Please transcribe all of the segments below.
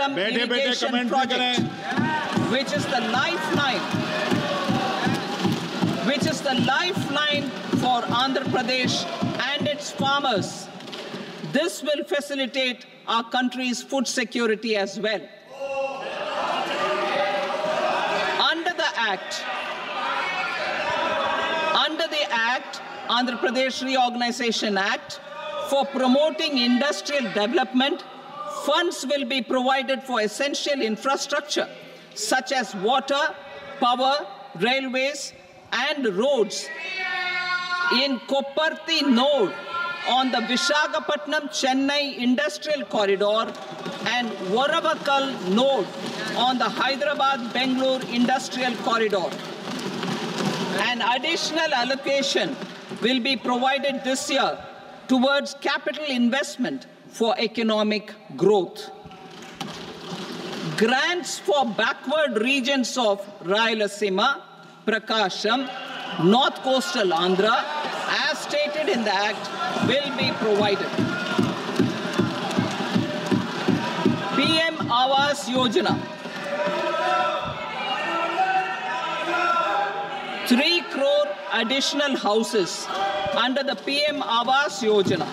Pocharam irrigation project, which is the lifeline for Andhra Pradesh and its farmers. This will facilitate our country's food security as well. Under the Act, Andhra Pradesh Reorganization Act, for promoting industrial development, funds will be provided for essential infrastructure such as water, power, railways, and roads in Kopparthi node on the Visakhapatnam-Chennai Industrial Corridor and Varavakal node on the Hyderabad-Bengaluru Industrial Corridor. An additional allocation will be provided this year towards capital investment for economic growth. Grants for backward regions of Rayalaseema, Prakasham, North Coastal Andhra, as stated in the Act, will be provided. PM Awas Yojana. 3 crore additional houses under the PM Awas Yojana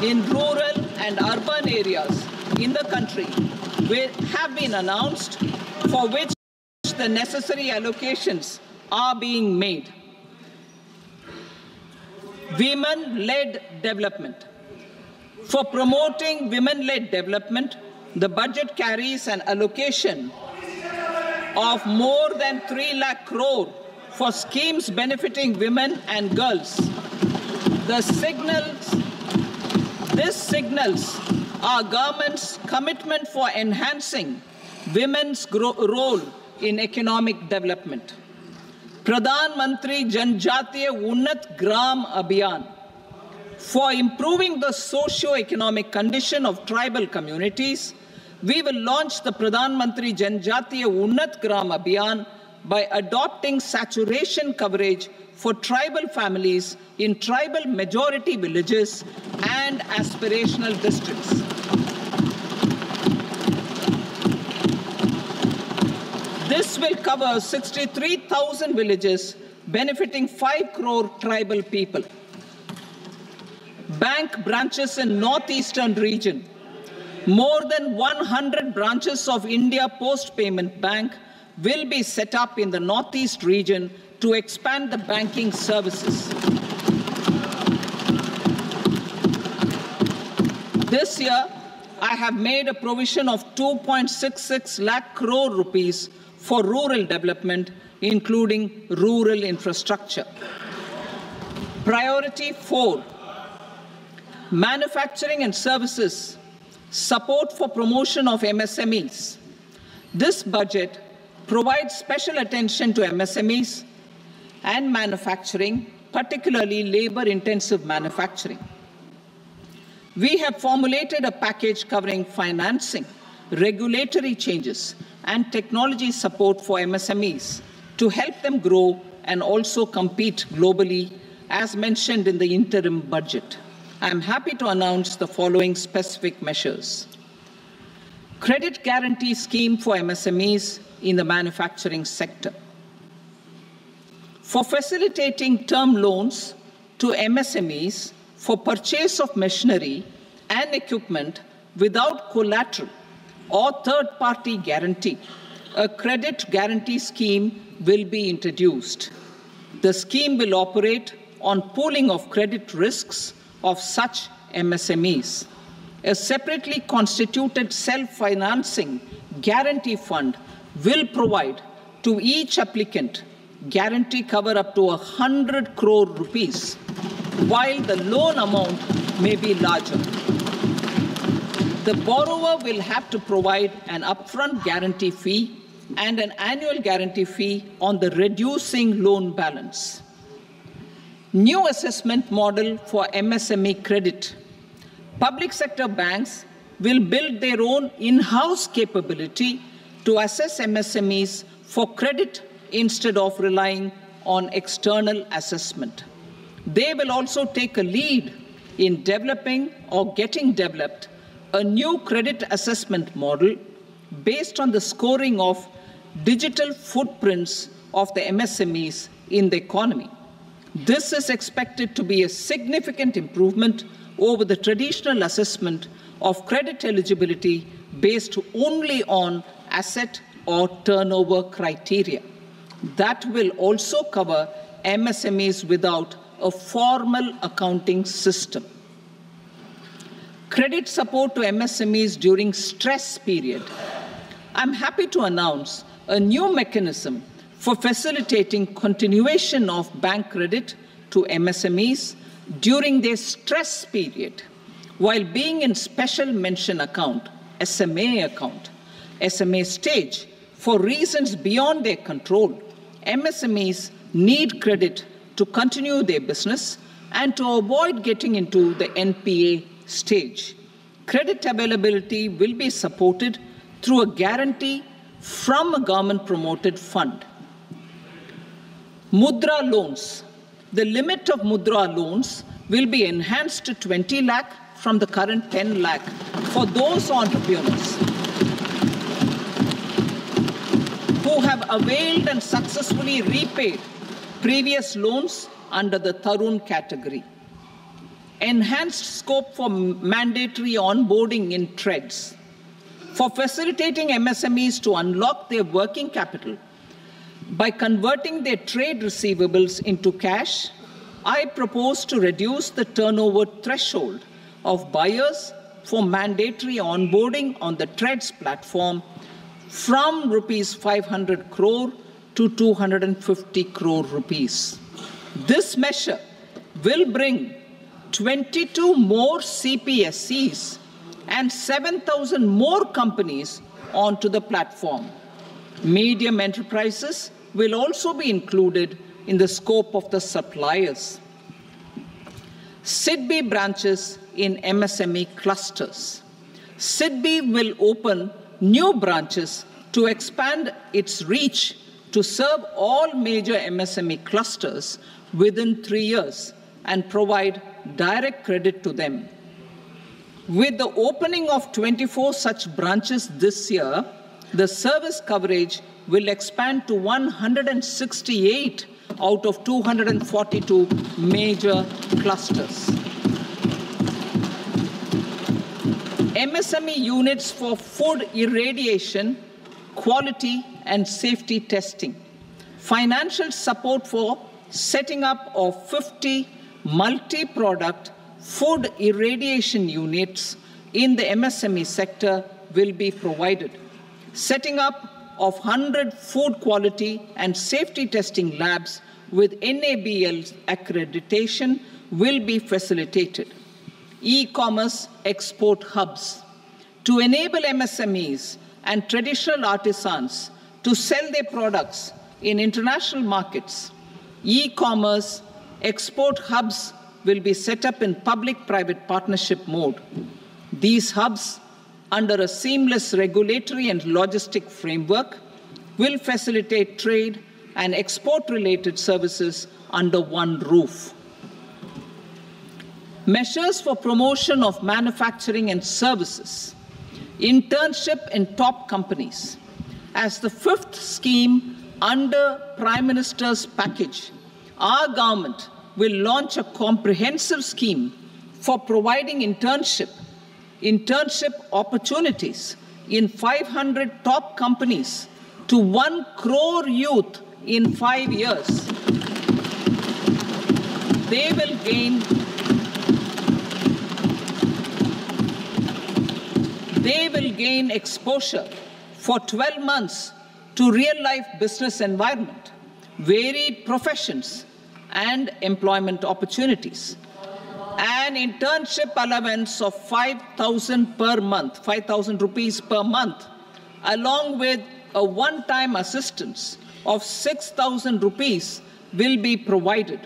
in rural and urban areas in the country have been announced, for which the necessary allocations are being made. Women-led development. For promoting women-led development, the budget carries an allocation of more than 3 lakh crore for schemes benefiting women and girls. This signals our government's commitment for enhancing women's role in economic development. Pradhan Mantri Janjatiya Unnat Gram Abhiyan. For improving the socio-economic condition of tribal communities, we will launch the Pradhan Mantri Janjatiya Unnat Gram Abhiyan by adopting saturation coverage for tribal families in tribal majority villages and aspirational districts. This will cover 63,000 villages, benefiting 5 crore tribal people. Bank branches in northeastern region. More than 100 branches of India Post Payment Bank will be set up in the northeast region to expand the banking services. This year, I have made a provision of 2.66 lakh crore rupees for rural development, including rural infrastructure. Priority 4, manufacturing and services, support for promotion of MSMEs. This budget provides special attention to MSMEs and manufacturing, particularly labor-intensive manufacturing. We have formulated a package covering financing, regulatory changes, and technology support for MSMEs to help them grow and also compete globally, as mentioned in the interim budget. I am happy to announce the following specific measures. Credit guarantee scheme for MSMEs in the manufacturing sector. For facilitating term loans to MSMEs for purchase of machinery and equipment without collateral or third-party guarantee, a credit guarantee scheme will be introduced. The scheme will operate on pooling of credit risks of such MSMEs. A separately constituted self-financing guarantee fund will provide to each applicant guarantee cover up to 100 crore rupees, while the loan amount may be larger. The borrower will have to provide an upfront guarantee fee and an annual guarantee fee on the reducing loan balance. New assessment model for MSME credit. Public sector banks will build their own in-house capability to assess MSMEs for credit instead of relying on external assessment. They will also take a lead in developing or getting developed a new credit assessment model based on the scoring of digital footprints of the MSMEs in the economy. This is expected to be a significant improvement over the traditional assessment of credit eligibility based only on asset or turnover criteria. That will also cover MSMEs without a formal accounting system. Credit support to MSMEs during stress period. I'm happy to announce a new mechanism for facilitating continuation of bank credit to MSMEs during their stress period while being in special mention account, SMA stage, for reasons beyond their control. MSMEs need credit to continue their business and to avoid getting into the NPA stage. Credit availability will be supported through a guarantee from a government-promoted fund. Mudra loans. The limit of Mudra loans will be enhanced to 20 lakh from the current 10 lakh for those entrepreneurs who have availed and successfully repaid previous loans under the Tarun category. Enhanced scope for mandatory onboarding in TREDS. For facilitating MSMEs to unlock their working capital by converting their trade receivables into cash, I propose to reduce the turnover threshold of buyers for mandatory onboarding on the TREDS platform from rupees 500 crore to 250 crore rupees. This measure will bring 22 more CPSCs and 7,000 more companies onto the platform. Medium enterprises will also be included in the scope of the suppliers. SIDBI branches in MSME clusters. SIDBI will open new branches to expand its reach to serve all major MSME clusters within 3 years and provide direct credit to them. With the opening of 24 such branches this year, the service coverage will expand to 168 out of 242 major clusters. MSME units for food irradiation, quality and safety testing. Financial support for setting up of 50 multi-product food irradiation units in the MSME sector will be provided. Setting up of 100 food quality and safety testing labs with NABL accreditation will be facilitated. E-commerce export hubs. To enable MSMEs and traditional artisans to sell their products in international markets, e-commerce export hubs will be set up in public-private partnership mode. These hubs, under a seamless regulatory and logistic framework, will facilitate trade and export-related services under one roof. Measures for promotion of manufacturing and services. Internship in top companies. As the fifth scheme under Prime Minister's package, our government will launch a comprehensive scheme for providing internship opportunities in 500 top companies to 1 crore youth in 5 years. They will gain exposure for 12 months to real-life business environment, varied professions, and employment opportunities. An internship allowance of 5,000 per month, 5,000 rupees per month, along with a one-time assistance of 6,000 rupees will be provided.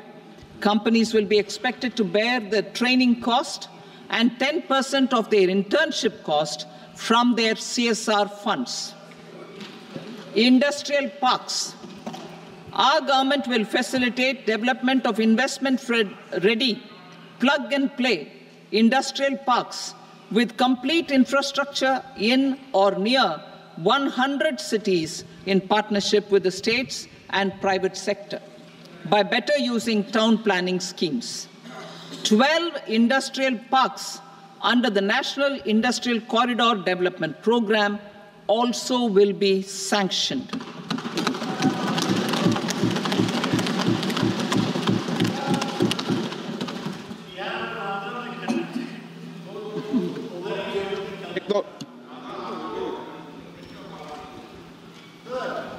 Companies will be expected to bear the training cost and 10% of their internship cost from their CSR funds. Industrial parks. Our government will facilitate development of investment-ready, plug-and-play industrial parks with complete infrastructure in or near 100 cities in partnership with the states and private sector by better using town planning schemes. 12 industrial parks under the National Industrial Corridor Development Program also will be sanctioned.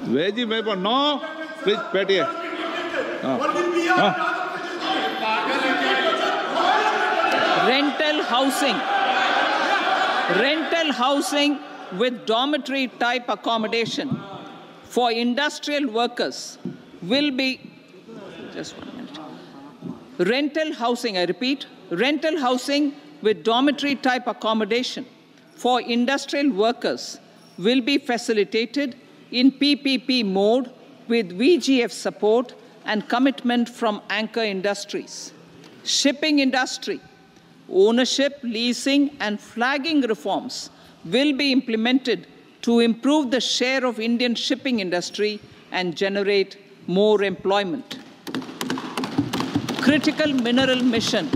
Veji paper, no. Please, Petty. Rental housing with dormitory type accommodation for industrial workers will be, just 1 minute. Rental housing, I repeat, rental housing with dormitory type accommodation for industrial workers will be facilitated in PPP mode with VGF support and commitment from anchor industries. Shipping industry, ownership, leasing, and flagging reforms will be implemented to improve the share of Indian shipping industry and generate more employment. Critical mineral mission.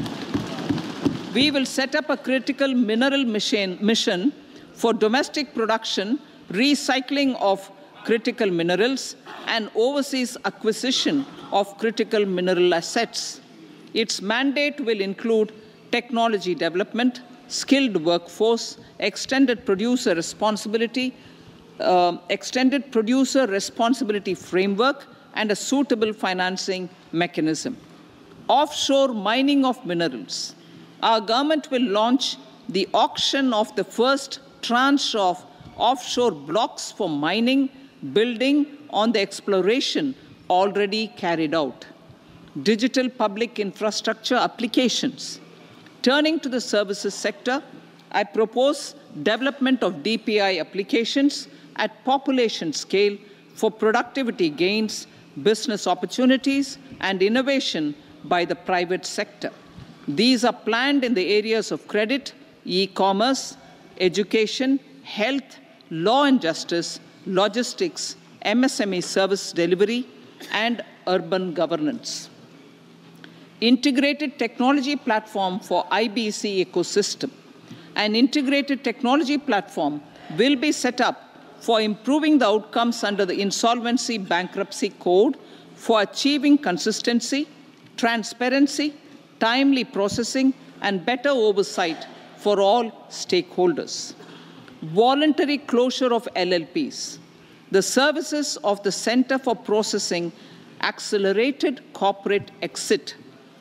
We will set up a critical mineral mission for domestic production, recycling of critical minerals, and overseas acquisition of critical mineral assets. Its mandate will include technology development, skilled workforce, extended producer responsibility framework, and a suitable financing mechanism. Offshore mining of minerals. Our government will launch the auction of the first tranche of offshore blocks for mining, building on the exploration already carried out. Digital public infrastructure applications. Turning to the services sector, I propose development of DPI applications at population scale for productivity gains, business opportunities, and innovation by the private sector. These are planned in the areas of credit, e-commerce, education, health, law and justice, logistics, MSME service delivery, and urban governance. Integrated technology platform for IBC ecosystem. An integrated technology platform will be set up for improving the outcomes under the Insolvency Bankruptcy Code for achieving consistency, transparency, timely processing, and better oversight for all stakeholders. Voluntary closure of LLPs. The services of the Center for Processing Accelerated Corporate Exit,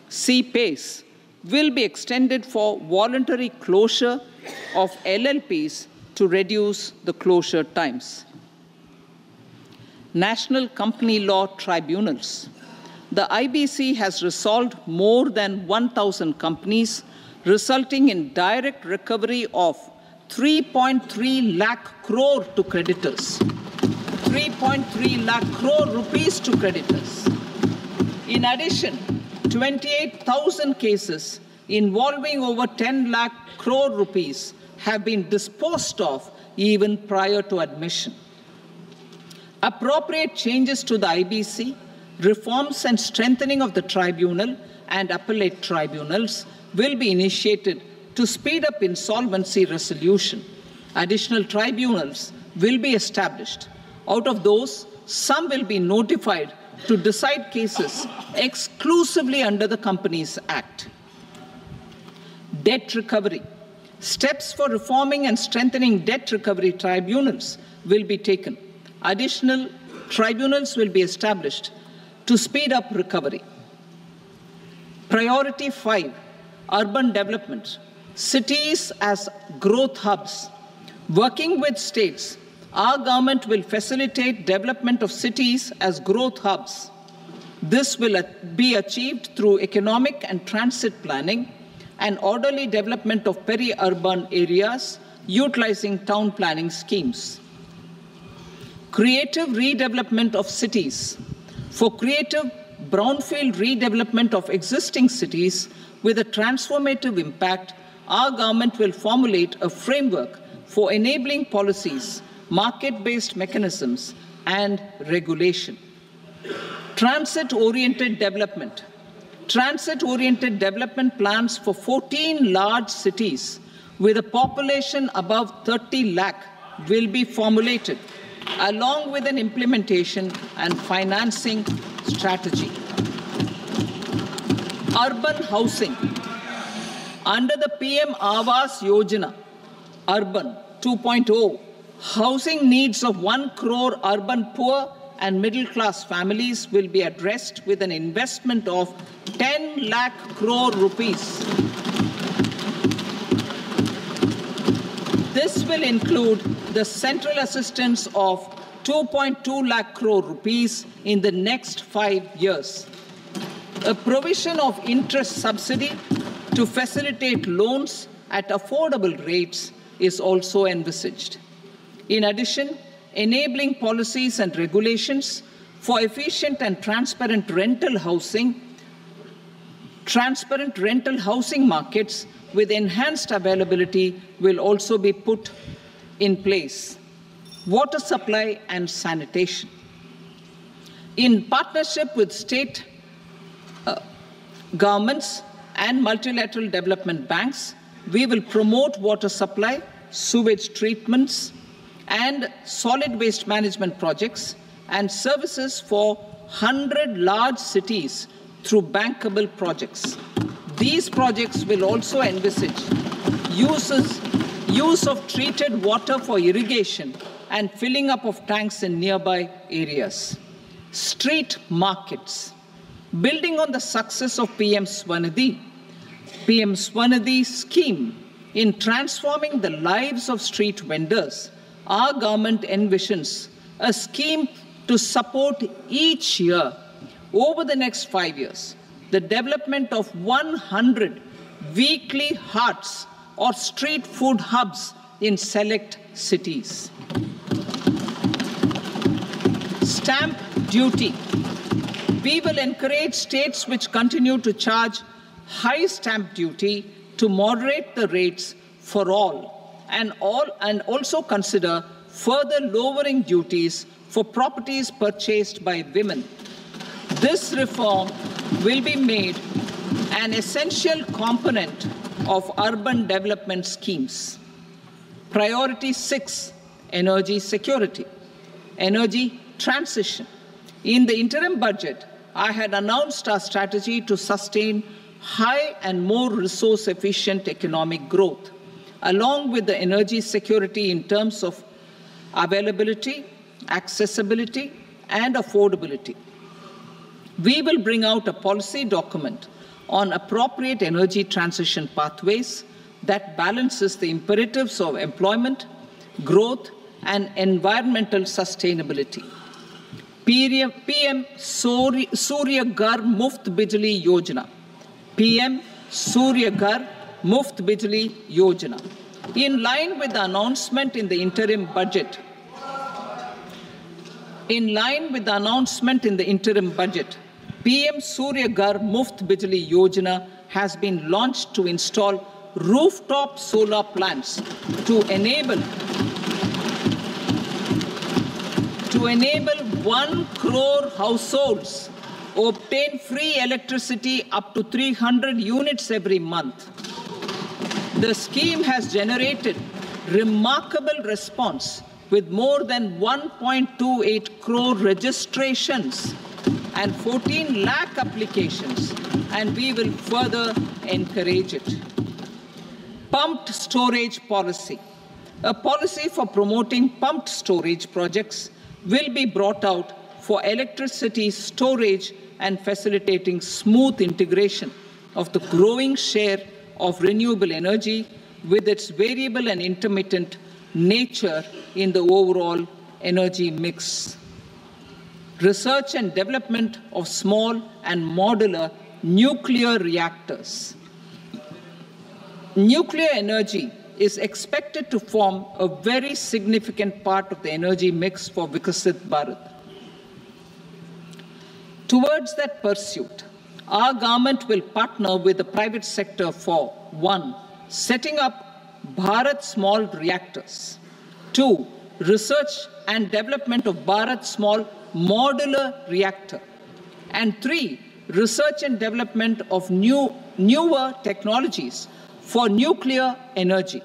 CPACE, will be extended for voluntary closure of LLPs to reduce the closure times. National Company Law Tribunals. The IBC has resolved more than 1,000 companies, resulting in direct recovery of 3.3 lakh crore to creditors. 3.3 lakh crore rupees to creditors. In addition, 28,000 cases involving over 10 lakh crore rupees have been disposed of even prior to admission. Appropriate changes to the IBC, reforms and strengthening of the tribunal and appellate tribunals will be initiated to speed up insolvency resolution. Additional tribunals will be established. Out of those, some will be notified to decide cases exclusively under the Companies Act. Debt recovery. Steps for reforming and strengthening debt recovery tribunals will be taken. Additional tribunals will be established to speed up recovery. Priority 5, urban development. Cities as growth hubs. Working with states, our government will facilitate development of cities as growth hubs. This will be achieved through economic and transit planning and orderly development of peri-urban areas utilizing town planning schemes. Creative redevelopment of cities. For creative brownfield redevelopment of existing cities with a transformative impact, our government will formulate a framework for enabling policies market-based mechanisms, and regulation. Transit-oriented development. Transit-oriented development plans for 14 large cities with a population above 30 lakh will be formulated, along with an implementation and financing strategy. Urban housing. Under the PM Awas Yojana, Urban 2.0, housing needs of 1 crore urban poor and middle-class families will be addressed with an investment of 10 lakh crore rupees. This will include the central assistance of 2.2 lakh crore rupees in the next 5 years. A provision of interest subsidy to facilitate loans at affordable rates is also envisaged. In addition, enabling policies and regulations for efficient and transparent rental housing markets with enhanced availability will also be put in place. Water supply and sanitation. In partnership with state governments and multilateral development banks, we will promote water supply, sewage treatments, and solid waste management projects and services for 100 large cities through bankable projects. These projects will also envisage use of treated water for irrigation and filling up of tanks in nearby areas. Street markets. Building on the success of PM Swanidhi scheme in transforming the lives of street vendors, our government envisions a scheme to support each year, over the next 5 years, the development of 100 weekly hearts or street food hubs in select cities. Stamp duty. We will encourage states which continue to charge high stamp duty to moderate the rates for all and also consider further lowering duties for properties purchased by women. This reform will be made an essential component of urban development schemes. Priority 6, energy security, energy transition. In the interim budget, I had announced our strategy to sustain high and more resource-efficient economic growth, along with the energy security in terms of availability, accessibility, and affordability. We will bring out a policy document on appropriate energy transition pathways that balances the imperatives of employment, growth, and environmental sustainability. PM Surya Ghar Muft Bijli Yojana. PM Surya Ghar Muft Bijli Yojana. In line with the announcement in the interim budget, PM Surya Ghar Muft Bijli Yojana has been launched to install rooftop solar plants to enable 1 crore households obtain free electricity up to 300 units every month. The scheme has generated remarkable response with more than 1.28 crore registrations and 14 lakh applications, and we will further encourage it. Pumped storage policy. A policy for promoting pumped storage projects will be brought out for electricity storage and facilitating smooth integration of the growing share of renewable energy with its variable and intermittent nature in the overall energy mix. Research and development of small and modular nuclear reactors. Nuclear energy is expected to form a very significant part of the energy mix for Vikasit Bharat. Towards that pursuit, our government will partner with the private sector for 1. Setting up Bharat Small Reactors, 2. research and development of Bharat Small Modular Reactor. And 3, research and development of newer technologies for nuclear energy.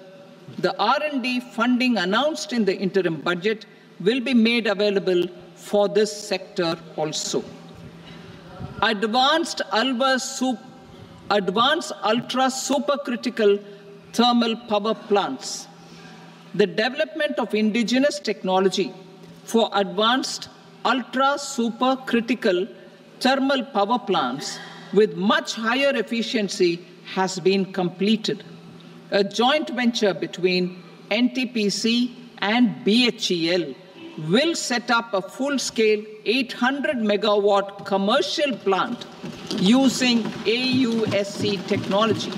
The R&D funding announced in the interim budget will be made available for this sector also. Advanced ultra supercritical thermal power plants. The development of indigenous technology for advanced ultra supercritical thermal power plants with much higher efficiency has been completed. A joint venture between NTPC and BHEL will set up a full-scale 800 megawatt commercial plant using AUSC technology.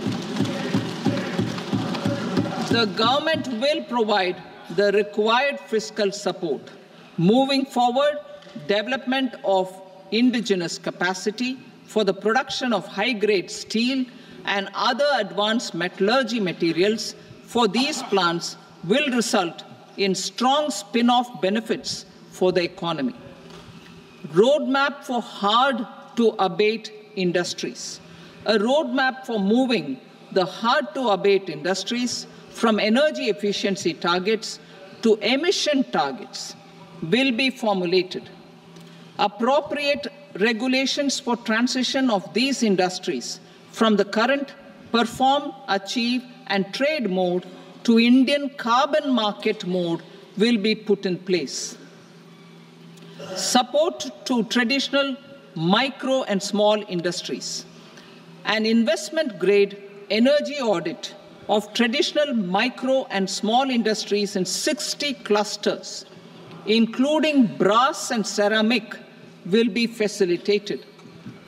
The government will provide the required fiscal support. Moving forward, development of indigenous capacity for the production of high-grade steel and other advanced metallurgy materials for these plants will result in strong spin-off benefits for the economy. Roadmap for hard-to-abate industries. A roadmap for moving the hard-to-abate industries from energy efficiency targets to emission targets will be formulated. Appropriate regulations for transition of these industries from the current perform, achieve, and trade mode to Indian carbon market mode will be put in place. Support to traditional micro and small industries. An investment-grade energy audit of traditional micro and small industries in 60 clusters, including brass and ceramic, will be facilitated.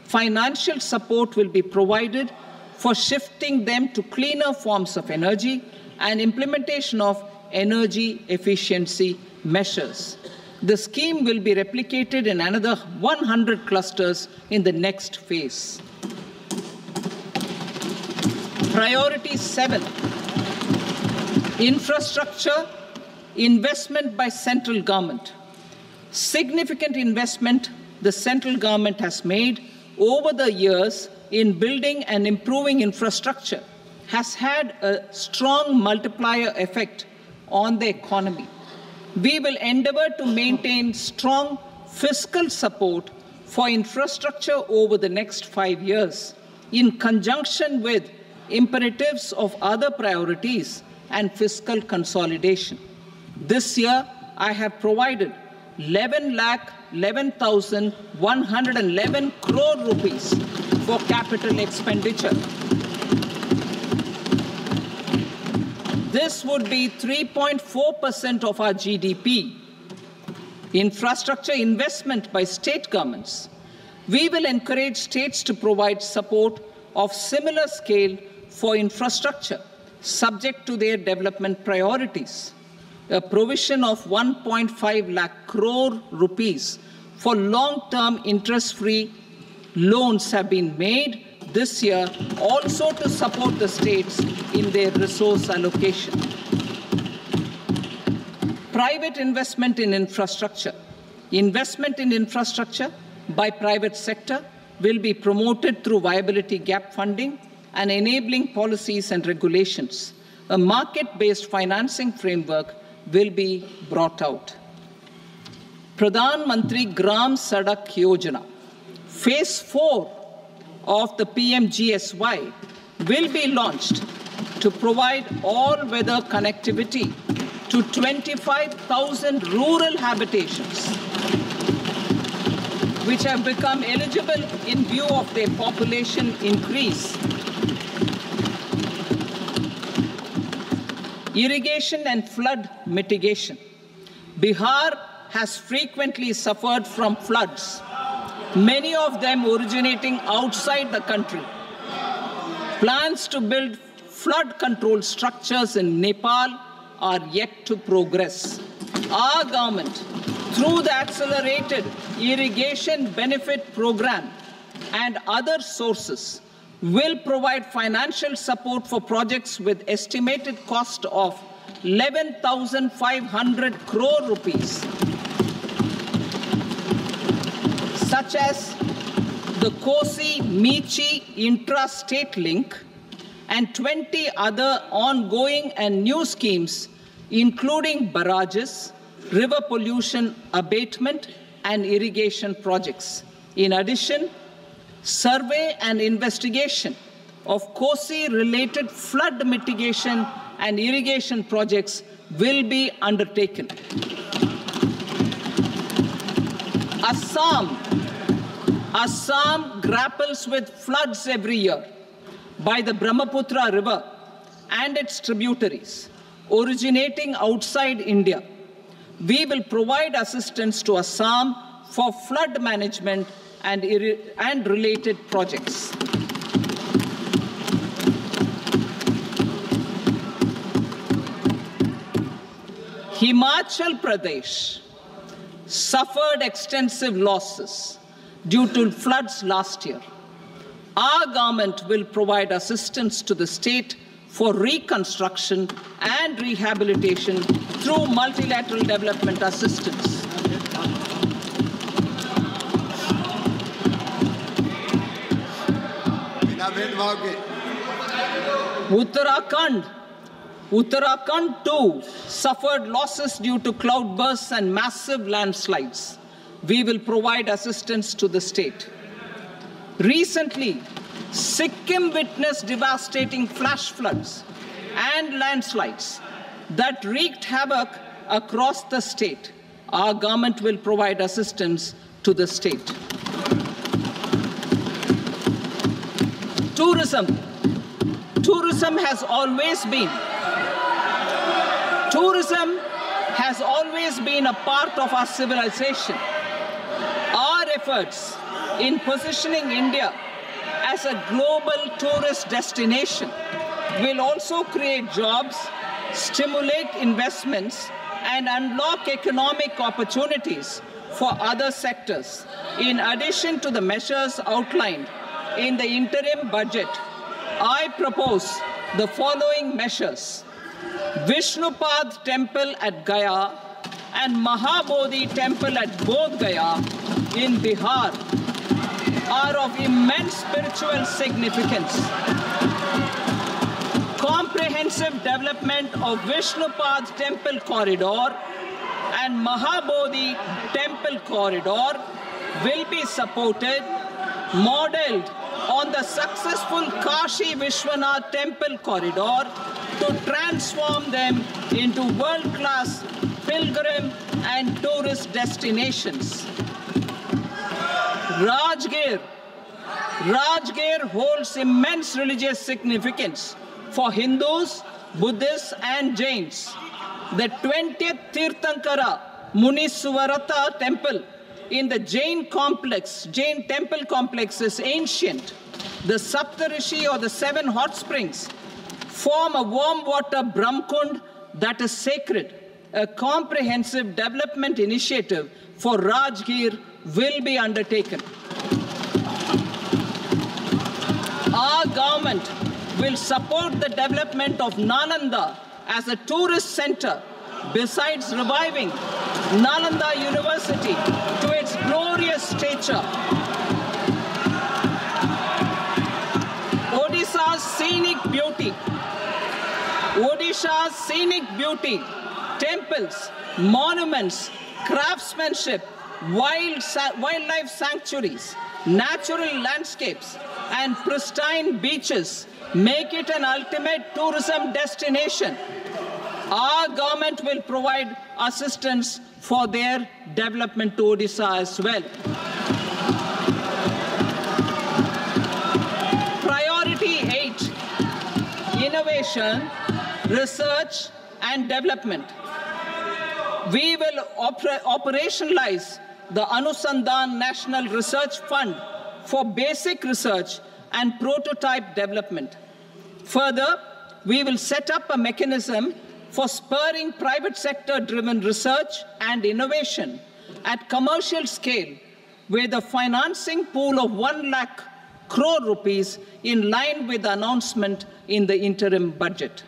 Financial support will be provided for shifting them to cleaner forms of energy and implementation of energy efficiency measures. The scheme will be replicated in another 100 clusters in the next phase. Priority 7, infrastructure investment by central government. Significant investment the central government has made over the years in building and improving infrastructure has had a strong multiplier effect on the economy. We will endeavor to maintain strong fiscal support for infrastructure over the next 5 years in conjunction with imperatives of other priorities and fiscal consolidation. This year, I have provided 11,11,111 crore rupees for capital expenditure. This would be 3.4% of our GDP. Infrastructure investment by state governments. We will encourage states to provide support of similar scale for infrastructure, subject to their development priorities. A provision of 1.5 lakh crore rupees for long-term interest-free loans have been made this year also to support the states in their resource allocation. Private investment in infrastructure. Investment in infrastructure by private sector will be promoted through viability gap funding and enabling policies and regulations. A market-based financing framework will be brought out. Pradhan Mantri Gram Sadak Yojana. Phase 4 of the PMGSY will be launched to provide all-weather connectivity to 25,000 rural habitations, which have become eligible in view of their population increase. Irrigation and flood mitigation. Bihar has frequently suffered from floods, many of them originating outside the country. Plans to build flood control structures in Nepal are yet to progress. Our government, through the Accelerated Irrigation Benefit Program and other sources, will provide financial support for projects with estimated cost of 11,500 crore rupees, such as the Kosi-Michi intra-state link and 20 other ongoing and new schemes, including barrages, river pollution abatement, and irrigation projects. In addition, survey and investigation of Kosi-related flood mitigation and irrigation projects will be undertaken. Assam grapples with floods every year by the Brahmaputra River and its tributaries originating outside India. We will provide assistance to Assam for flood management and related projects. Himachal Pradesh suffered extensive losses due to floods last year. Our government will provide assistance to the state for reconstruction and rehabilitation through multilateral development assistance. Uttarakhand too suffered losses due to cloudbursts and massive landslides. We will provide assistance to the state. Recently, Sikkim witnessed devastating flash floods and landslides that wreaked havoc across the state. Our government will provide assistance to the state. Tourism has always been a part of our civilization. Our efforts in positioning India as a global tourist destination will also create jobs, stimulate investments, and unlock economic opportunities for other sectors. In addition to the measures outlined in the interim budget, I propose the following measures. Vishnupad Temple at Gaya and Mahabodhi Temple at Bodh Gaya in Bihar are of immense spiritual significance. Comprehensive development of Vishnupad Temple Corridor and Mahabodhi Temple Corridor will be supported, modeled on the successful Kashi Vishwanath Temple Corridor to transform them into world-class pilgrim and tourist destinations. Rajgir holds immense religious significance for Hindus, Buddhists, and Jains. The 20th Tirthankara Muniswarata temple in the Jain temple complex is ancient. The Saptarishi, or the 7 hot springs, form a warm water Brahmkund that is sacred. A comprehensive development initiative for Rajgir will be undertaken. Our government will support the development of Nalanda as a tourist center, besides reviving Nalanda University to its glorious stature. Odisha's scenic beauty, temples, monuments, craftsmanship, wildlife sanctuaries, natural landscapes, and pristine beaches make it an ultimate tourism destination. Our government will provide assistance for their development to Odisha as well. Priority 8, innovation, research, and development. We will operationalize the Anusandhan National Research Fund for basic research and prototype development. Further, we will set up a mechanism for spurring private sector-driven research and innovation at commercial scale with a financing pool of 1 lakh crore rupees in line with the announcement in the interim budget.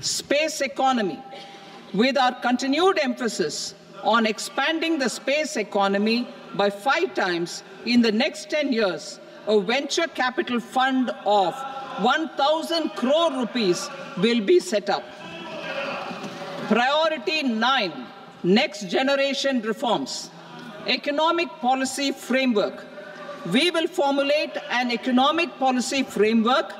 Space economy. With our continued emphasis on expanding the space economy by 5 times in the next 10 years, a venture capital fund of 1,000 crore rupees will be set up. Priority 9, next generation reforms. Economic policy framework. We will formulate an economic policy framework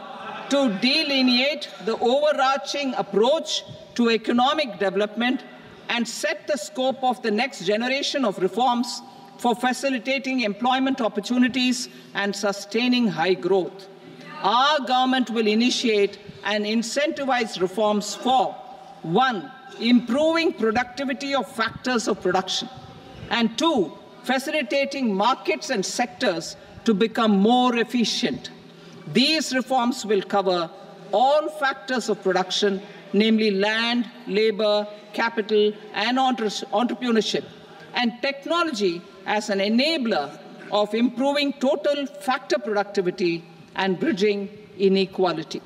to delineate the overarching approach to economic development and set the scope of the next generation of reforms for facilitating employment opportunities and sustaining high growth. Our government will initiate and incentivize reforms for 1. Improving productivity of factors of production, and 2. Facilitating markets and sectors to become more efficient. These reforms will cover all factors of production, namely land, labor, capital, and entrepreneurship, and technology as an enabler of improving total factor productivity and bridging inequality.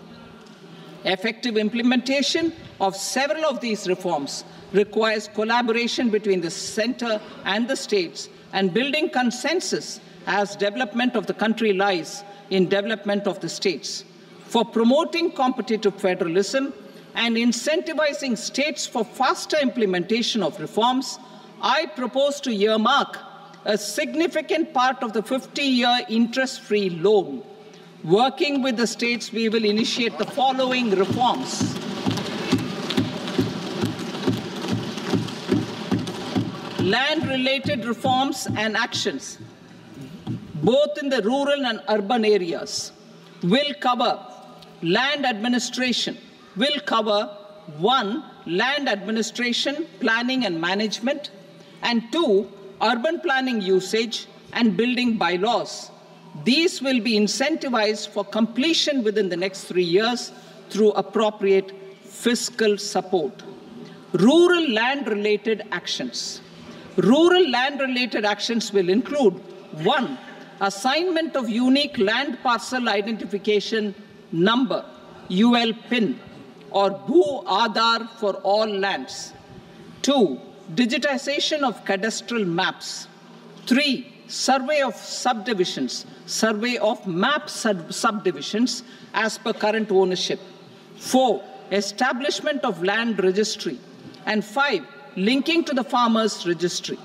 Effective implementation of several of these reforms requires collaboration between the center and the states and building consensus as development of the country lies in development of the states. For promoting competitive federalism and incentivizing states for faster implementation of reforms, I propose to earmark a significant part of the 50-year interest-free loan. Working with the states, we will initiate the following reforms. Land-related reforms and actions, both in the rural and urban areas, will cover land administration, will cover 1. Land administration, planning and management, and 2. Urban planning usage and building bylaws. These will be incentivized for completion within the next 3 years through appropriate fiscal support. Rural land-related actions. Rural land-related actions will include 1. Assignment of unique land parcel identification number, UL PIN, or Bhu Aadhaar for all lands. 2. Digitization of cadastral maps. 3. Survey of subdivisions, survey of map subdivisions as per current ownership. 4. Establishment of land registry. And 5. Linking to the farmers registry.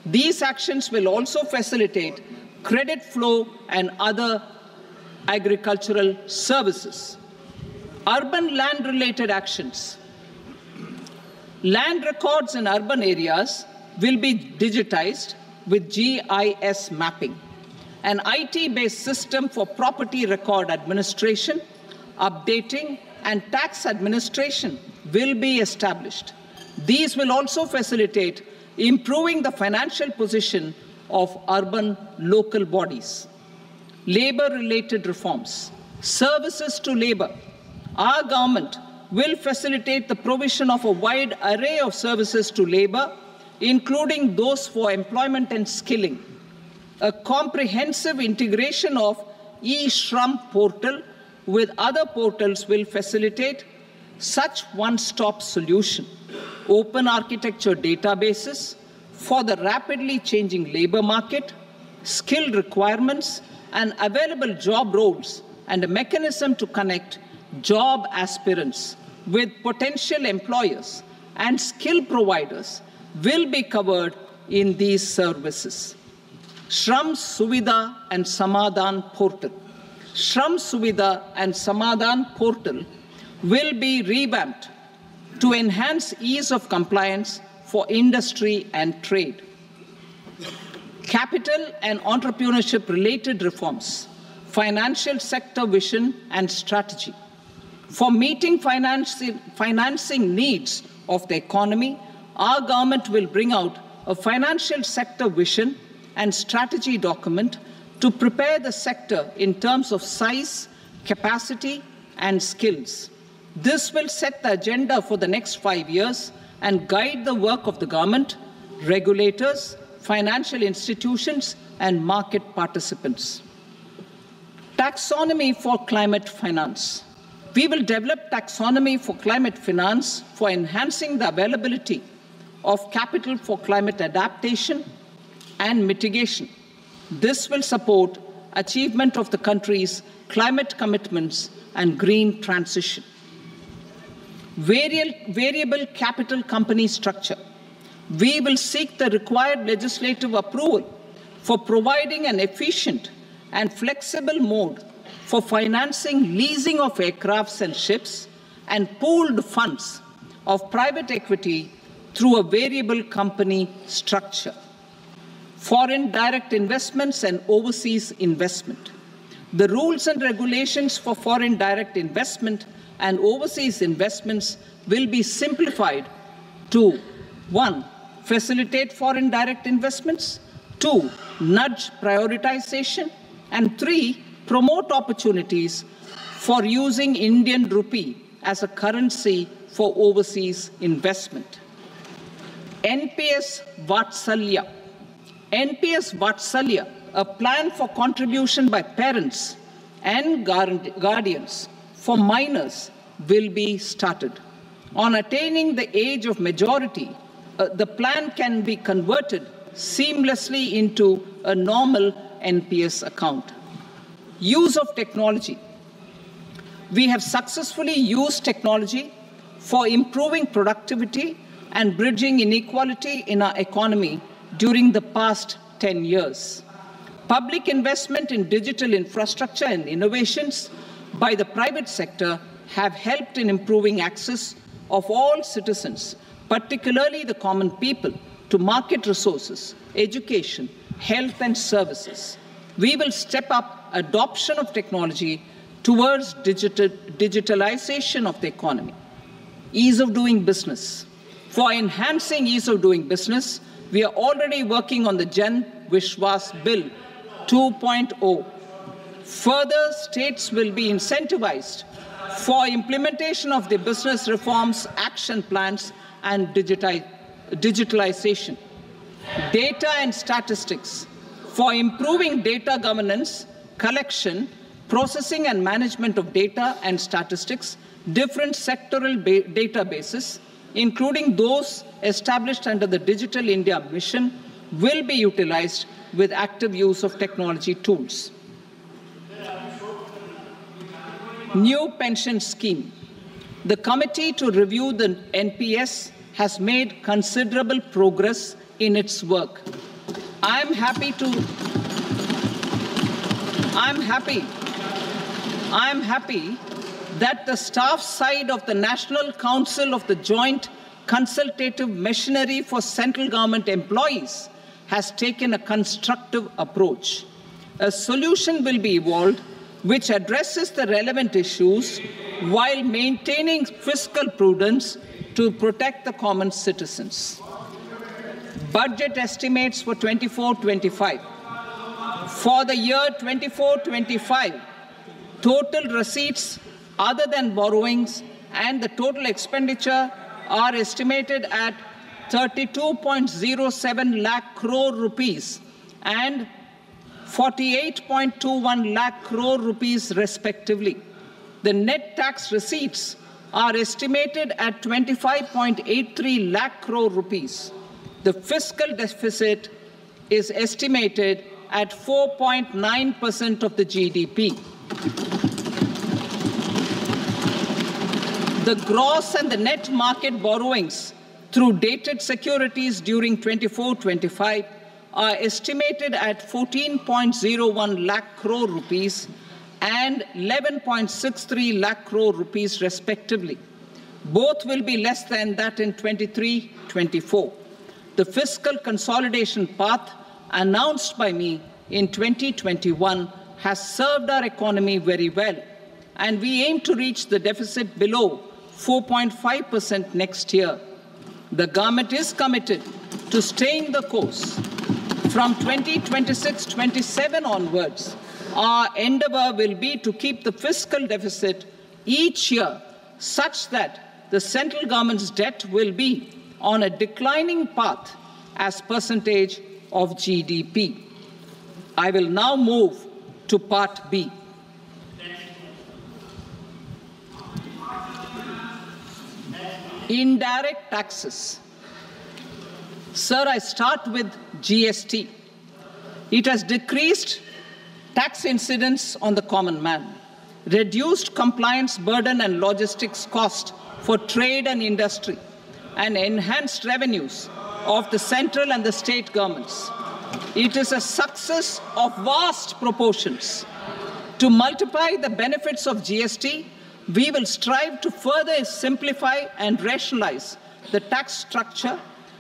These actions will also facilitate credit flow and other agricultural services. Urban land-related actions. Land records in urban areas will be digitized with GIS mapping. An IT-based system for property record administration, updating, and tax administration will be established. These will also facilitate improving the financial position of urban local bodies. Labor-related reforms. Services to labor. Our government will facilitate the provision of a wide array of services to labor, including those for employment and skilling. A comprehensive integration of e-Shram portal with other portals will facilitate such one-stop solution. Open architecture databases for the rapidly changing labor market, skill requirements, and available job roles, and a mechanism to connect job aspirants with potential employers and skill providers will be covered in these services. Shram Suvidha and Samadhan portal. Shram Suvidha and Samadhan portal will be revamped to enhance ease of compliance for industry and trade. Capital and entrepreneurship related reforms, financial sector vision and strategy. For meeting financing needs of the economy, our government will bring out a financial sector vision and strategy document to prepare the sector in terms of size, capacity, and skills. This will set the agenda for the next 5 years and guide the work of the government, regulators, financial institutions, and market participants. Taxonomy for climate finance. We will develop taxonomy for climate finance for enhancing the availability of capital for climate adaptation and mitigation. This will support achievement of the country's climate commitments and green transition. Variable capital company structure. We will seek the required legislative approval for providing an efficient and flexible mode for financing leasing of aircrafts and ships and pooled funds of private equity through a variable company structure. Foreign direct investments and overseas investment. The rules and regulations for foreign direct investment and overseas investments will be simplified to 1. Facilitate foreign direct investments, 2. Nudge prioritization, and 3. Promote opportunities for using Indian rupee as a currency for overseas investment. NPS Vatsalya. NPS Vatsalya, a plan for contribution by parents and guardians for minors, will be started. On attaining the age of majority, the plan can be converted seamlessly into a normal NPS account. Use of technology. We have successfully used technology for improving productivity and bridging inequality in our economy during the past 10 years. Public investment in digital infrastructure and innovations by the private sector have helped in improving access of all citizens, particularly the common people, to market resources, education, health and services. We will step up adoption of technology towards digitalization of the economy. Ease of doing business. For enhancing ease of doing business, we are already working on the Jan Vishwas Bill 2.0. Further, states will be incentivized for implementation of the business reforms, action plans, and digitalization. Data and statistics. For improving data governance, collection, processing and management of data and statistics, different sectoral databases, including those established under the Digital India Mission, will be utilized with active use of technology tools. New pension scheme. The committee to review the NPS has made considerable progress in its work. I'm happy that the staff side of the National Council of the Joint Consultative Machinery for Central Government Employees has taken a constructive approach. A solution will be evolved which addresses the relevant issues while maintaining fiscal prudence to protect the common citizens. Budget estimates for 24-25. For the year 24-25, total receipts other than borrowings and the total expenditure are estimated at 32.07 lakh crore rupees and 48.21 lakh crore rupees respectively. The net tax receipts are estimated at 25.83 lakh crore rupees. The fiscal deficit is estimated at 4.9% of the GDP. The gross and the net market borrowings through dated securities during 24-25 are estimated at 14.01 lakh crore rupees and 11.63 lakh crore rupees respectively. Both will be less than that in 23-24. The fiscal consolidation path announced by me in 2021 has served our economy very well, and we aim to reach the deficit below 4.5% next year. The government is committed to staying the course. From 2026-27 onwards, our endeavor will be to keep the fiscal deficit each year such that the central government's debt will be on a declining path as percentage of GDP. I will now move to Part B. Indirect taxes. Sir, I start with GST. It has decreased tax incidence on the common man, reduced compliance burden and logistics cost for trade and industry, and enhanced revenues of the central and the state governments. It is a success of vast proportions. To multiply the benefits of GST, we will strive to further simplify and rationalize the tax structure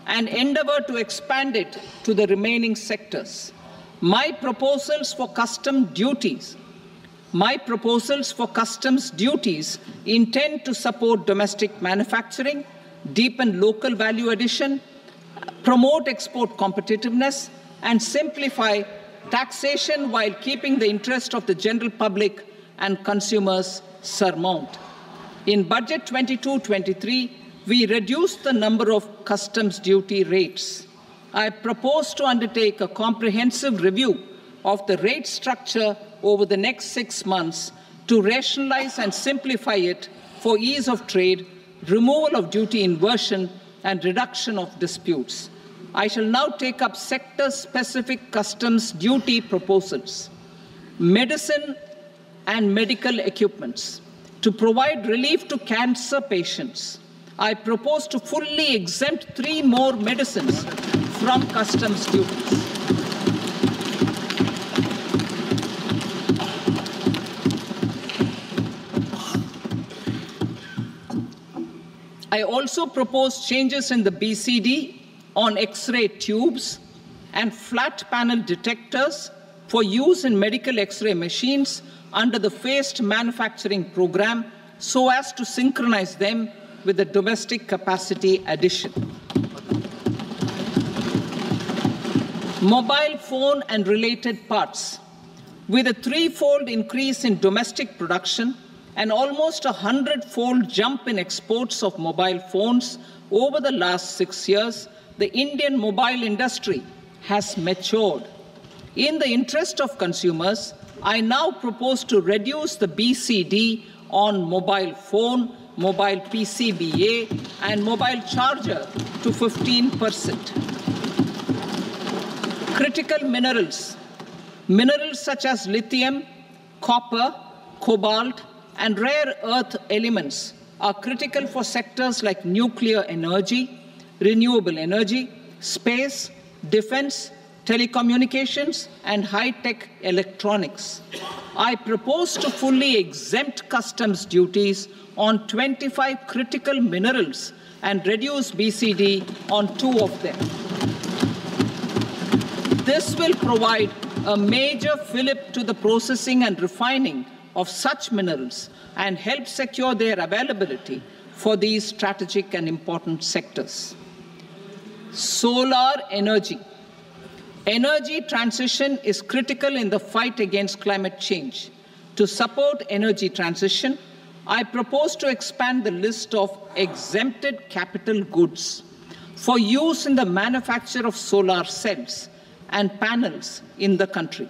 and endeavor to expand it to the remaining sectors. My proposals for customs duties intend to support domestic manufacturing, deepen local value addition, promote export competitiveness, and simplify taxation while keeping the interest of the general public and consumers surmount. In Budget 22-23, we reduced the number of customs duty rates. I propose to undertake a comprehensive review of the rate structure over the next 6 months to rationalize and simplify it for ease of trade, removal of duty inversion, and reduction of disputes. I shall now take up sector-specific customs duty proposals. Medicine and medical equipments. To provide relief to cancer patients, I propose to fully exempt 3 more medicines from customs duties. I also propose changes in the BCD on X-ray tubes and flat panel detectors for use in medical X-ray machines under the phased manufacturing program so as to synchronize them with the domestic capacity addition. Mobile phone and related parts. With a 3-fold increase in domestic production and almost a 100-fold jump in exports of mobile phones over the last 6 years, the Indian mobile industry has matured. In the interest of consumers, I now propose to reduce the BCD on mobile phone, mobile PCBA, and mobile charger to 15%. Critical minerals. Minerals such as lithium, copper, cobalt, and rare earth elements are critical for sectors like nuclear energy, renewable energy, space, defense, telecommunications, and high-tech electronics. I propose to fully exempt customs duties on 25 critical minerals and reduce BCD on 2 of them. This will provide a major fillip to the processing and refining of such minerals and help secure their availability for these strategic and important sectors. Solar energy. Energy transition is critical in the fight against climate change. To support energy transition, I propose to expand the list of exempted capital goods for use in the manufacture of solar cells and panels in the country.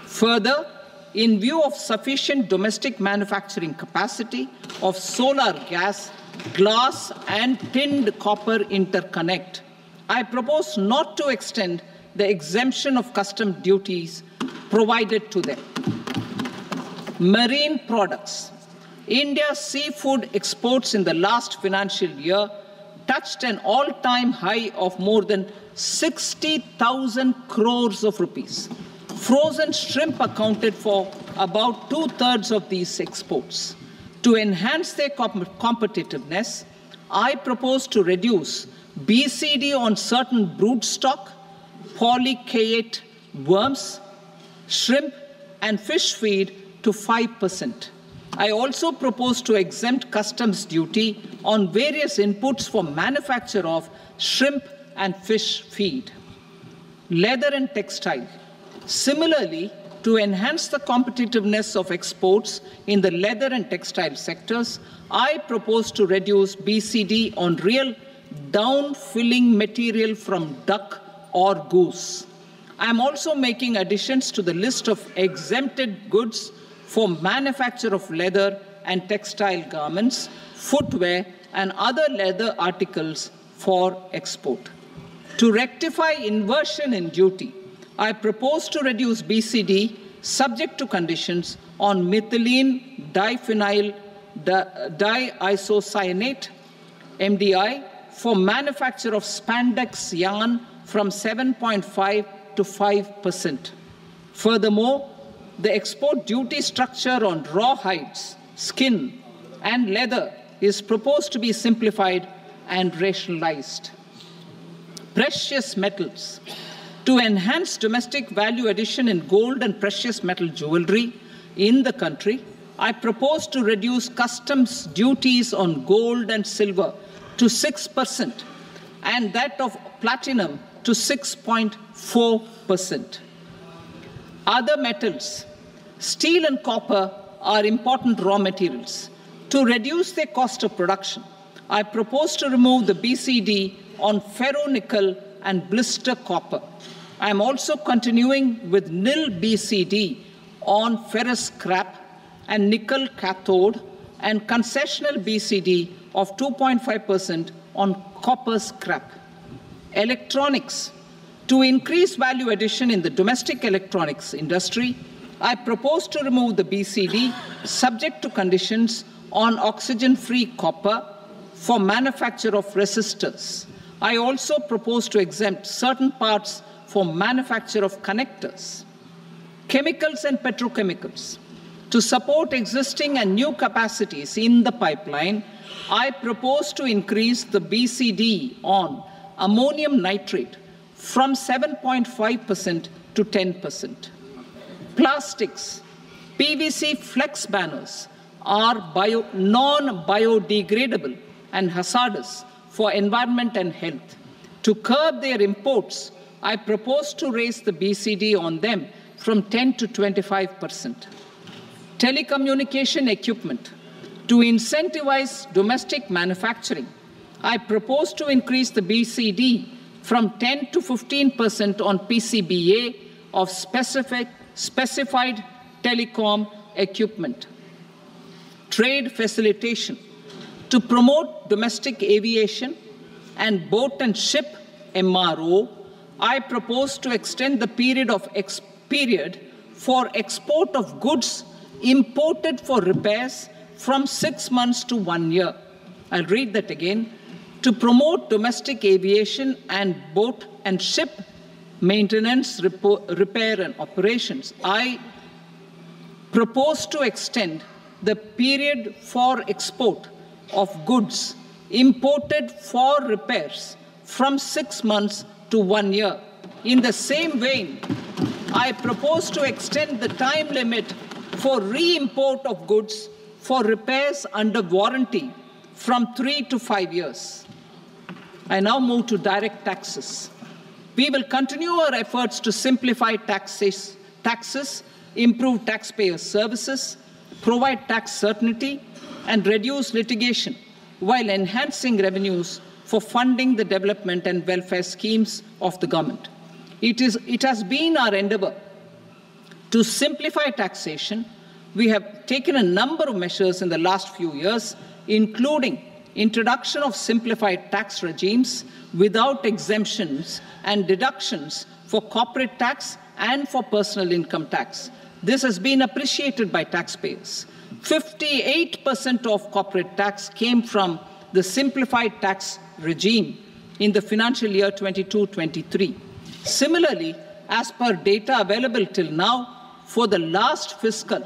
Further, in view of sufficient domestic manufacturing capacity of solar gas, glass, and tinned copper interconnect, I propose not to extend the exemption of customs duties provided to them. Marine products. India's seafood exports in the last financial year touched an all-time high of more than 60,000 crores of rupees. Frozen shrimp accounted for about 2/3 of these exports. To enhance their competitiveness, I propose to reduce BCD on certain broodstock, polychaete worms, shrimp, and fish feed to 5%. I also propose to exempt customs duty on various inputs for manufacture of shrimp and fish feed. Leather and textile. Similarly, to enhance the competitiveness of exports in the leather and textile sectors, I propose to reduce BCD on real down-filling material from duck or goose. I am also making additions to the list of exempted goods for manufacture of leather and textile garments, footwear, and other leather articles for export. To rectify inversion in duty, I propose to reduce BCD subject to conditions on methylene diphenyl diisocyanate, MDI, for manufacture of spandex yarn from 7.5 to 5%. Furthermore, the export duty structure on raw hides, skin, and leather is proposed to be simplified and rationalized. Precious metals. To enhance domestic value addition in gold and precious metal jewelry in the country, I propose to reduce customs duties on gold and silver to 6% and that of platinum to 6.4%. Other metals. Steel and copper are important raw materials. To reduce their cost of production, I propose to remove the BCD on ferronickel and blister copper. I am also continuing with nil BCD on ferrous scrap and nickel cathode and concessional BCD of 2.5% on copper scrap. Electronics. To increase value addition in the domestic electronics industry, I propose to remove the BCD subject to conditions on oxygen-free copper for manufacture of resistors. I also propose to exempt certain parts for manufacture of connectors. Chemicals and petrochemicals. To support existing and new capacities in the pipeline, I propose to increase the BCD on ammonium nitrate from 7.5% to 10%. Plastics. PVC flex banners are non-biodegradable and hazardous for environment and health. To curb their imports, I propose to raise the BCD on them from 10 to 25%. Telecommunication equipment. To incentivize domestic manufacturing, I propose to increase the BCD from 10 to 15% on PCBA of specified telecom equipment. Trade facilitation. To promote domestic aviation and boat and ship MRO, I propose to extend the period for export of goods imported for repairs from 6 months to 1 year. I'll read that again. To promote domestic aviation and boat and ship maintenance, repair, and operations, I propose to extend the period for export of goods imported for repairs from 6 months to 1 year. In the same vein, I propose to extend the time limit for re-import of goods for repairs under warranty from 3 to 5 years. I now move to direct taxes. We will continue our efforts to simplify taxes, improve taxpayer services, provide tax certainty, and reduce litigation while enhancing revenues for funding the development and welfare schemes of the government. It has been our endeavor to simplify taxation. We have taken a number of measures in the last few years, including introduction of simplified tax regimes without exemptions and deductions for corporate tax and for personal income tax. This has been appreciated by taxpayers. 58% of corporate tax came from the simplified tax regime in the financial year 22-23. Similarly, as per data available till now, for the last fiscal,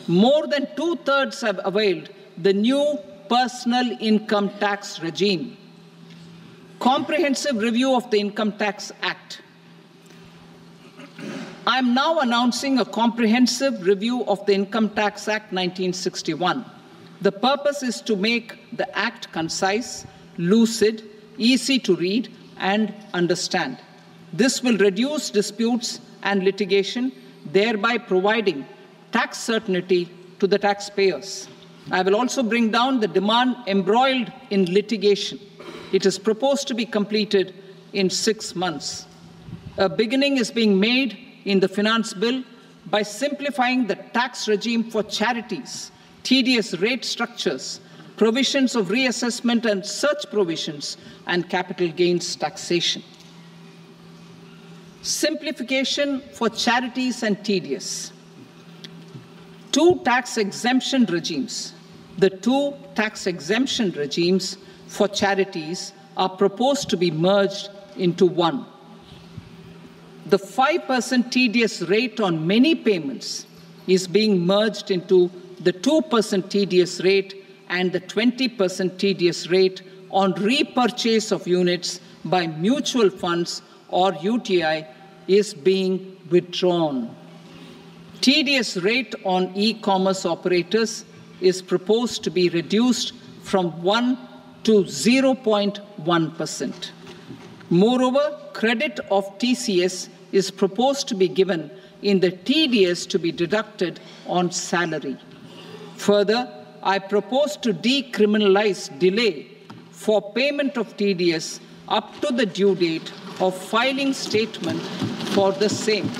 more than 2/3 have availed the new personal income tax regime. Comprehensive review of the Income Tax Act. I am now announcing a comprehensive review of the Income Tax Act 1961. The purpose is to make the Act concise, lucid, easy to read and understand. This will reduce disputes and litigation, thereby providing tax certainty to the taxpayers. I will also bring down the demand embroiled in litigation. It is proposed to be completed in 6 months. A beginning is being made in the finance bill by simplifying the tax regime for charities, tedious rate structures, provisions of reassessment and such provisions, and capital gains taxation. Simplification for charities and TDS. Two tax exemption regimes. The two tax exemption regimes for charities are proposed to be merged into one. The 5% TDS rate on many payments is being merged into the 2% TDS rate, and the 20% TDS rate on repurchase of units by mutual funds or UTI is being withdrawn. TDS rate on e-commerce operators is proposed to be reduced from 1 to 0.1%. Moreover, credit of TCS is proposed to be given in the TDS to be deducted on salary. Further, I propose to decriminalize delay for payment of TDS up to the due date of filing statement for the same.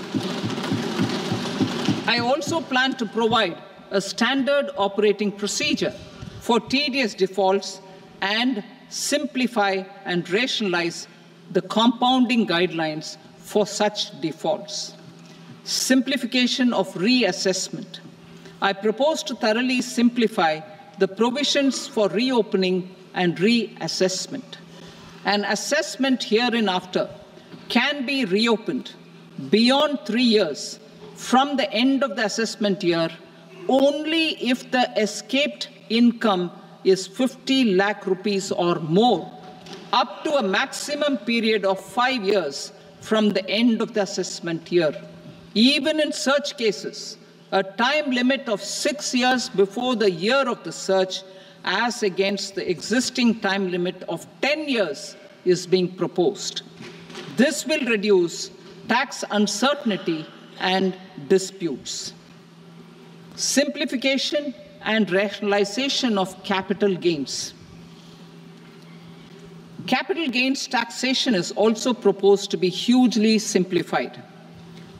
I also plan to provide a standard operating procedure for TDS defaults and simplify and rationalize the compounding guidelines for such defaults. Simplification of reassessment. I propose to thoroughly simplify the provisions for reopening and reassessment. An assessment hereinafter can be reopened beyond 3 years from the end of the assessment year only if the escaped income is 50 lakh rupees or more, up to a maximum period of 5 years from the end of the assessment year. Even in such cases, a time limit of 6 years before the year of the search, as against the existing time limit of 10 years, is being proposed. This will reduce tax uncertainty and disputes. Simplification and rationalization of capital gains. Capital gains taxation is also proposed to be hugely simplified.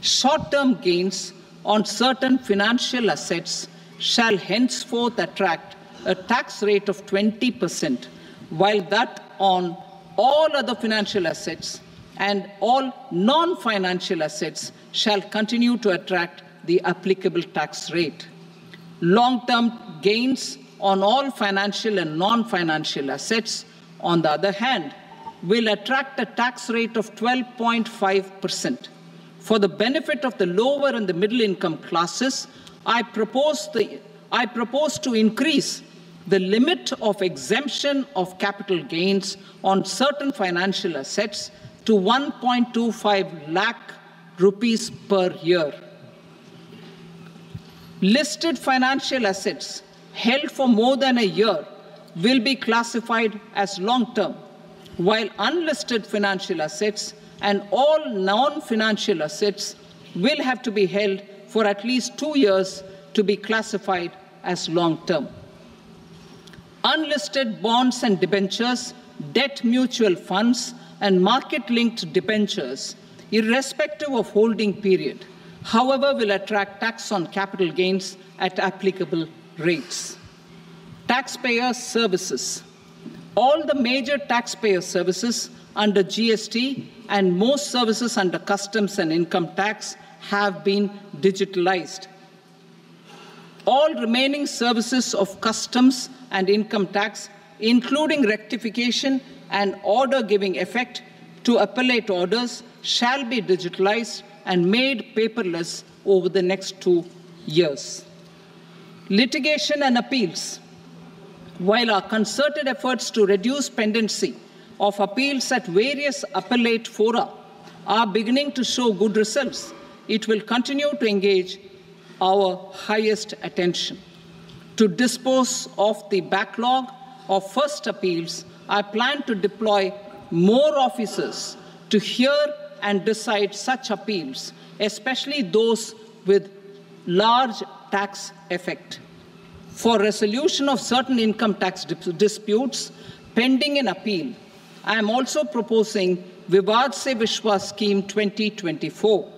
Short-term gains on certain financial assets shall henceforth attract a tax rate of 20%, while that on all other financial assets and all non-financial assets shall continue to attract the applicable tax rate. Long-term gains on all financial and non-financial assets, on the other hand, will attract a tax rate of 12.5%. For the benefit of the lower and the middle income classes, I propose to increase the limit of exemption of capital gains on certain financial assets to 1.25 lakh rupees per year. Listed financial assets held for more than a year will be classified as long-term, while unlisted financial assets and all non-financial assets will have to be held for at least 2 years to be classified as long-term. Unlisted bonds and debentures, debt mutual funds, and market-linked debentures, irrespective of holding period, however, will attract tax on capital gains at applicable rates. Taxpayer services. All the major taxpayer services under GST and most services under customs and income tax have been digitalized. All remaining services of customs and income tax, including rectification and order giving effect to appellate orders, shall be digitalized and made paperless over the next 2 years. Litigation and appeals. While our concerted efforts to reduce pendency of appeals at various appellate fora are beginning to show good results, it will continue to engage our highest attention. To dispose of the backlog of first appeals, I plan to deploy more officers to hear and decide such appeals, especially those with large tax effect. For resolution of certain income tax disputes pending an appeal, I am also proposing Vivad Se Vishwas Scheme 2024.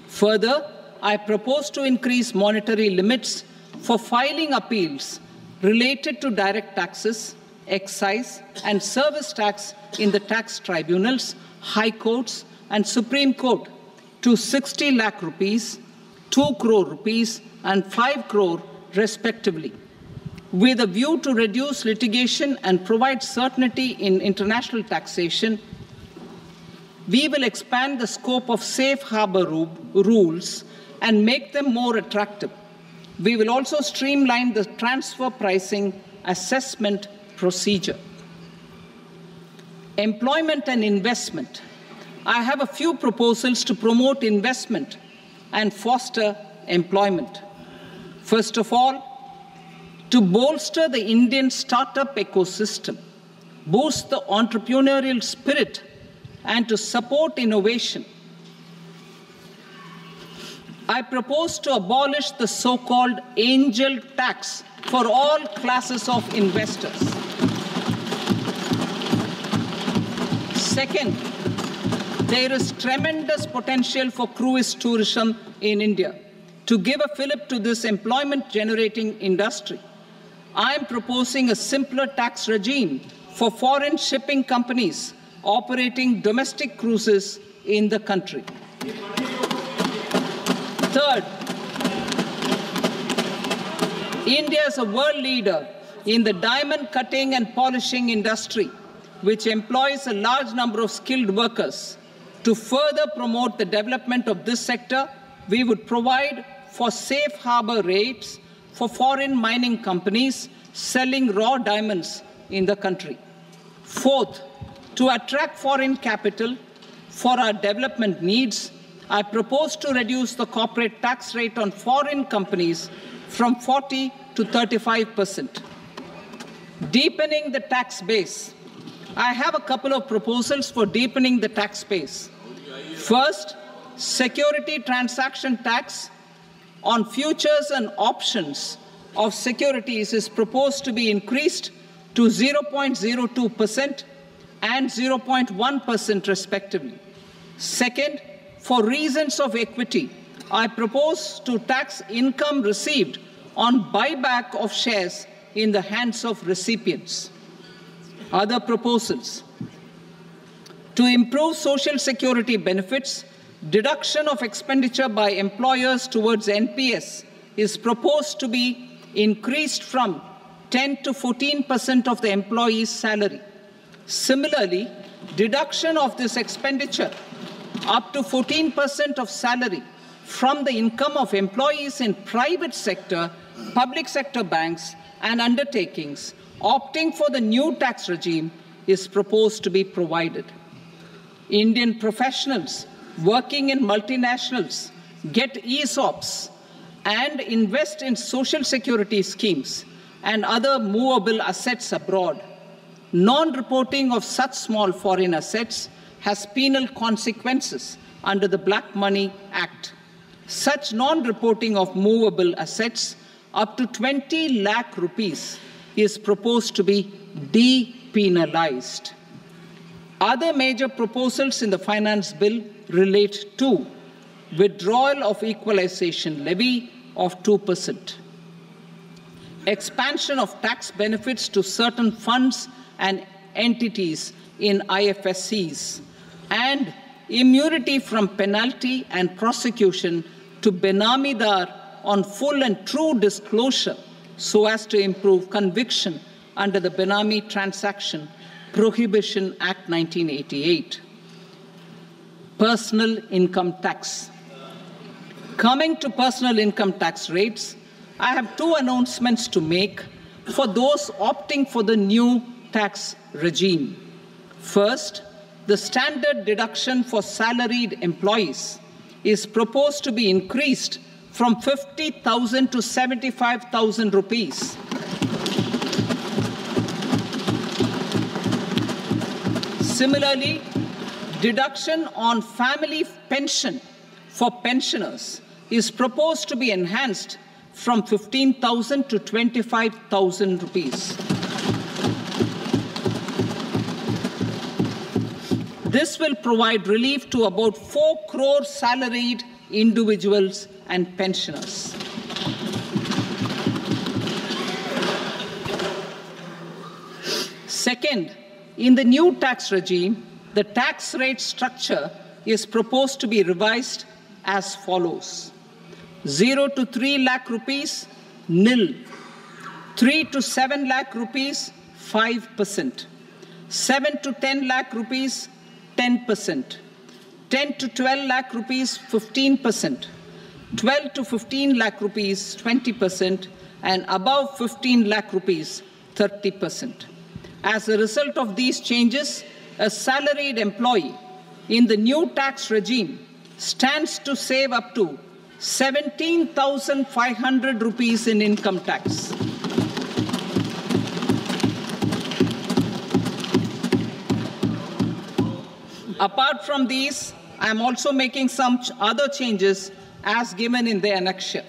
Further, I propose to increase monetary limits for filing appeals related to direct taxes, excise, and service tax in the tax tribunals, high courts, and Supreme Court to 60 lakh rupees, 2 crore rupees, and 5 crore respectively, with a view to reduce litigation and provide certainty in international taxation. We will expand the scope of safe harbor rules and make them more attractive. We will also streamline the transfer pricing assessment procedure. Employment and investment. I have a few proposals to promote investment and foster employment. First of all, to bolster the Indian startup ecosystem, boost the entrepreneurial spirit, and to support innovation, I propose to abolish the so-called angel tax for all classes of investors. Second, there is tremendous potential for cruise tourism in India. To give a fillip to this employment-generating industry, I am proposing a simpler tax regime for foreign shipping companies operating domestic cruises in the country. Third, India is a world leader in the diamond cutting and polishing industry, which employs a large number of skilled workers. To further promote the development of this sector, we would provide for safe harbor rates for foreign mining companies selling raw diamonds in the country. Fourth, to attract foreign capital for our development needs, I propose to reduce the corporate tax rate on foreign companies from 40 to 35%. Deepening the tax base. I have a couple of proposals for deepening the tax base. First, security transaction tax on futures and options of securities is proposed to be increased to 0.02% and 0.1% respectively. Second, for reasons of equity, I propose to tax income received on buyback of shares in the hands of recipients. Other proposals. To improve social security benefits, deduction of expenditure by employers towards NPS is proposed to be increased from 10 to 14% of the employee's salary. Similarly, deduction of this expenditure up to 14% of salary from the income of employees in private sector, public sector banks, and undertakings opting for the new tax regime is proposed to be provided. Indian professionals working in multinationals get ESOPs and invest in social security schemes and other movable assets abroad. Non-reporting of such small foreign assets has penal consequences under the Black Money Act. Such non-reporting of movable assets up to 20 lakh rupees is proposed to be depenalized. Other major proposals in the finance bill relate to withdrawal of equalization levy of 2%, expansion of tax benefits to certain funds and entities in IFSCs, and immunity from penalty and prosecution to Benamidar on full and true disclosure so as to improve conviction under the Benami Transaction Prohibition Act 1988. Personal income tax. Coming to personal income tax rates, I have two announcements to make for those opting for the new tax regime. First, the standard deduction for salaried employees is proposed to be increased from 50,000 to 75,000 rupees. Similarly, deduction on family pension for pensioners is proposed to be enhanced from 15,000 to 25,000 rupees. This will provide relief to about 4 crore salaried individuals and pensioners. Second, in the new tax regime, the tax rate structure is proposed to be revised as follows. 0 to 3 lakh rupees, nil. 3 to 7 lakh rupees, 5%. 7 to 10 lakh rupees, 10%. 10 to 12 lakh rupees, 15%. 12 to 15 lakh rupees, 20%. And above 15 lakh rupees, 30%. As a result of these changes, a salaried employee in the new tax regime stands to save up to 17,500 rupees in income tax. Apart from these, I am also making some other changes as given in the annexure.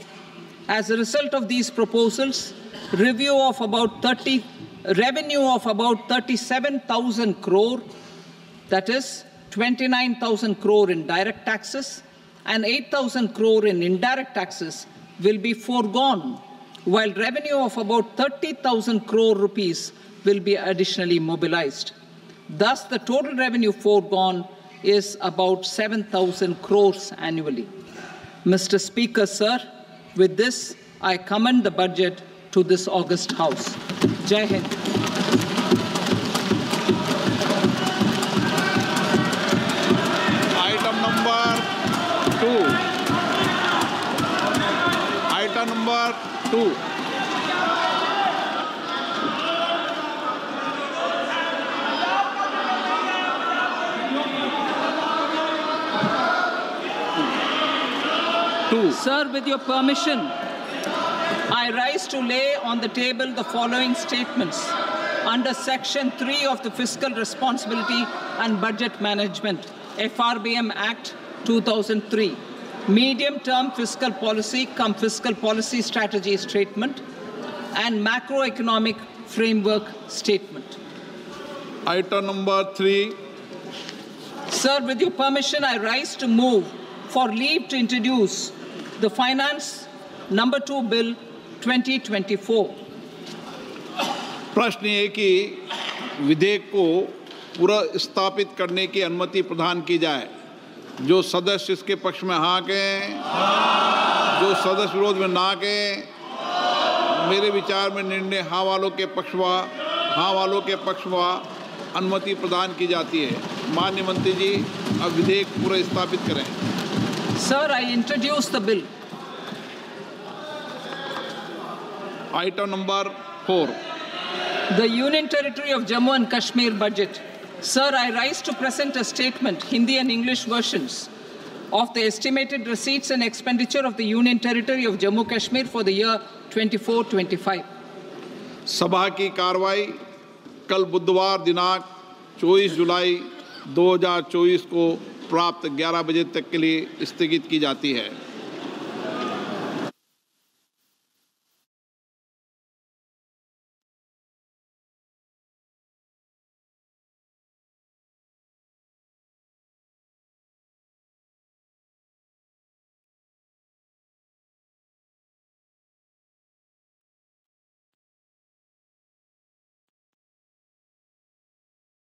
As a result of these proposals, revenue of about 37,000 crore, that is 29,000 crore in direct taxes and 8,000 crore in indirect taxes will be foregone, while revenue of about 30,000 crore rupees will be additionally mobilized. Thus, the total revenue foregone is about 7,000 crores annually. Mr. Speaker, sir, with this, I commend the budget to this august House. Jai Hind. Item number 2. Item number 2. Sir, with your permission, I rise to lay on the table the following statements under Section 3 of the Fiscal Responsibility and Budget Management, FRBM Act 2003, Medium-Term Fiscal Policy cum Fiscal Policy Strategy Statement and Macroeconomic Framework Statement. Item number 3. Sir, with your permission, I rise to move for leave to introduce the Finance Number 2 Bill 2024. प्रश्न ये कि विधेयक को पूरा स्थापित करने की अनुमति प्रदान की जाए। जो सदस्य इसके पक्ष में हाँ कहें, जो सदस्य विरोध में ना कहें। मेरे विचार में निर्णय हाँ वालों के पक्ष में अनुमति प्रदान की जाती है। माननीय मंत्री जी, अब विधेयक पूरा स्थापित करें। Sir, I introduce the bill. Item number 4. The Union Territory of Jammu and Kashmir budget. Sir, I rise to present a statement, Hindi and English versions, of the estimated receipts and expenditure of the Union Territory of Jammu and Kashmir for the year 24-25. सभा की कार्रवाई कल बुधवार दिनांक 24 जुलाई 2024 को प्राप्त 11 बजे तक के लिए स्थगित की जाती है।